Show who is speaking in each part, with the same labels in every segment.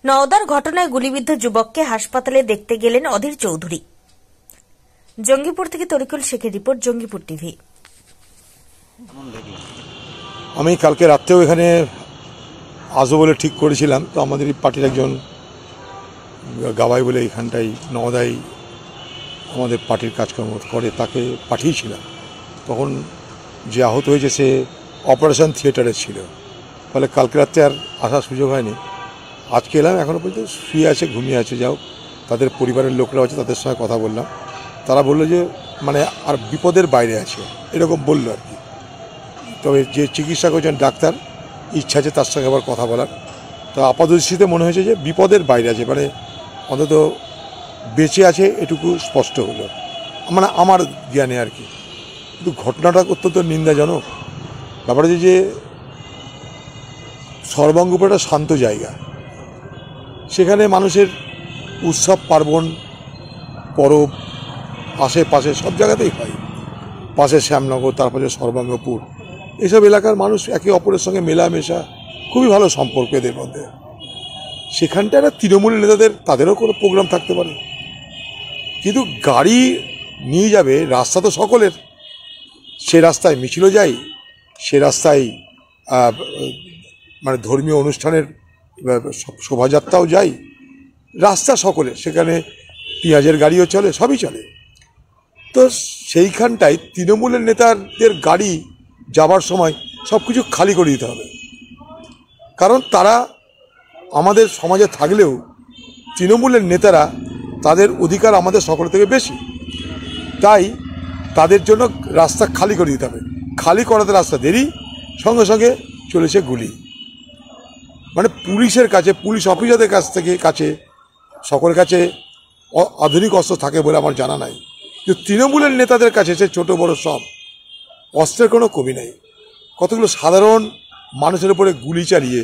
Speaker 1: নওদার ঘটনায় গুলিবিদ্ধ যুবককে হাসপাতালে দেখতে গেলেন অধীর চৌধুরী। জঙ্গিপুর থেকে তরিকুল শেখের রিপোর্ট, জঙ্গিপুর টিভি।
Speaker 2: আমি কালকে রাত্রেও এখানে আসবো বলে ঠিক করেছিলাম, তো আমাদের পার্টির একজন গাবাই বলে এখানটাই নওদায় আমাদের পার্টির কাজকর্ম করে, তাকে পাঠিয়েছিলাম। তখন যে আহত হয়েছে সে অপারেশন থিয়েটারে ছিল, ফলে কালকে রাত্রে আর আসার সুযোগ হয়নি। আজকে এলাম, এখনও পর্যন্ত শুয়ে আছে, ঘুমিয়ে আছে। যাও, তাদের পরিবারের লোকরা আছে, তাদের সঙ্গে কথা বললাম। তারা বললো যে মানে আর বিপদের বাইরে আছে, এরকম বললো আর কি। তবে যে চিকিৎসা করছেন ডাক্তার, ইচ্ছা আছে তার সঙ্গে আবার কথা বলার। তো আপাতদৃষ্টিতে মনে হয়েছে যে বিপদের বাইরে আছে, মানে অন্তত বেঁচে আছে এটুকু স্পষ্ট হলো, মানে আমার জ্ঞানে আর কি। কিন্তু ঘটনাটা অত্যন্ত নিন্দাজনক। ব্যাপার হচ্ছে যে সর্বাঙ্গপুর একটা শান্ত জায়গা, সেখানে মানুষের উৎসব পার্বণ পরব আশেপাশে সব জায়গাতেই হয়। পাশে শ্যামনগর, তারপরে সর্বাঙ্গপুর, এসব এলাকার মানুষ একে অপরের সঙ্গে মেলামেশা, খুবই ভালো সম্পর্ক এদের মধ্যে। সেখানটায় একটা তৃণমূল নেতাদের তাদেরও কোনো প্রোগ্রাম থাকতে পারে, কিন্তু গাড়ি নিয়ে যাবে, রাস্তা তো সকলের। সে রাস্তায় মিছিলও যায়, সে রাস্তায় মানে ধর্মীয় অনুষ্ঠানের শোভাযাত্রাও যায়, রাস্তা সকলের, সেখানে পেঁয়াজের গাড়িও চলে, সবই চলে। তো সেইখানটায় তৃণমূলের নেতাদের গাড়ি যাবার সময় সব কিছু খালি করে দিতে হবে, কারণ তারা আমাদের সমাজে থাকলেও তৃণমূলের নেতারা, তাদের অধিকার আমাদের সকলের থেকে বেশি। তাই তাদের জন্য রাস্তা খালি করে দিতে হবে। খালি করাতে রাস্তা দেরি, সঙ্গে সঙ্গে চলেছে গুলি। মানে পুলিশের কাছে, পুলিশ অফিসারদের কাছে সকলের কাছে আধুনিক অস্ত্র থাকে বলে আমার জানা নাই, কিন্তু তৃণমূলের নেতাদের কাছে সে ছোটো বড়ো সব অস্ত্রের কোনো কমি নেই। কতগুলো সাধারণ মানুষের উপরে গুলি চালিয়ে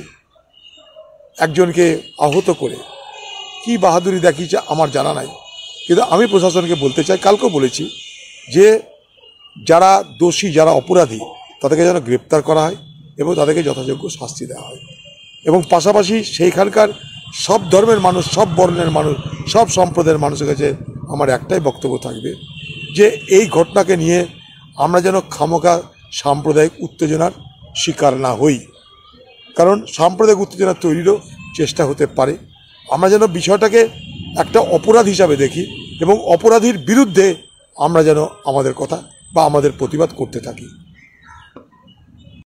Speaker 2: একজনকে আহত করে কি বাহাদুরি দেখিয়েছে আমার জানা নাই। কিন্তু আমি প্রশাসনকে বলতে চাই, কালকেও বলেছি, যে যারা দোষী, যারা অপরাধী, তাদেরকে যেন গ্রেপ্তার করা হয় এবং তাদেরকে যথাযোগ্য শাস্তি দেওয়া হয়। এবং পাশাপাশি সেইখানকার সব ধর্মের মানুষ, সব বর্ণের মানুষ, সব সম্প্রদায়ের মানুষের কাছে আমার একটাই বক্তব্য থাকবে, যে এই ঘটনাকে নিয়ে আমরা যেন খামোখা সাম্প্রদায়িক উত্তেজনার শিকার না হই, কারণ সাম্প্রদায়িক উত্তেজনা তৈরিরও চেষ্টা হতে পারে। আমরা যেন বিষয়টাকে একটা অপরাধ হিসাবে দেখি এবং অপরাধীর বিরুদ্ধে আমরা যেন আমাদের কথা বা আমাদের প্রতিবাদ করতে থাকি।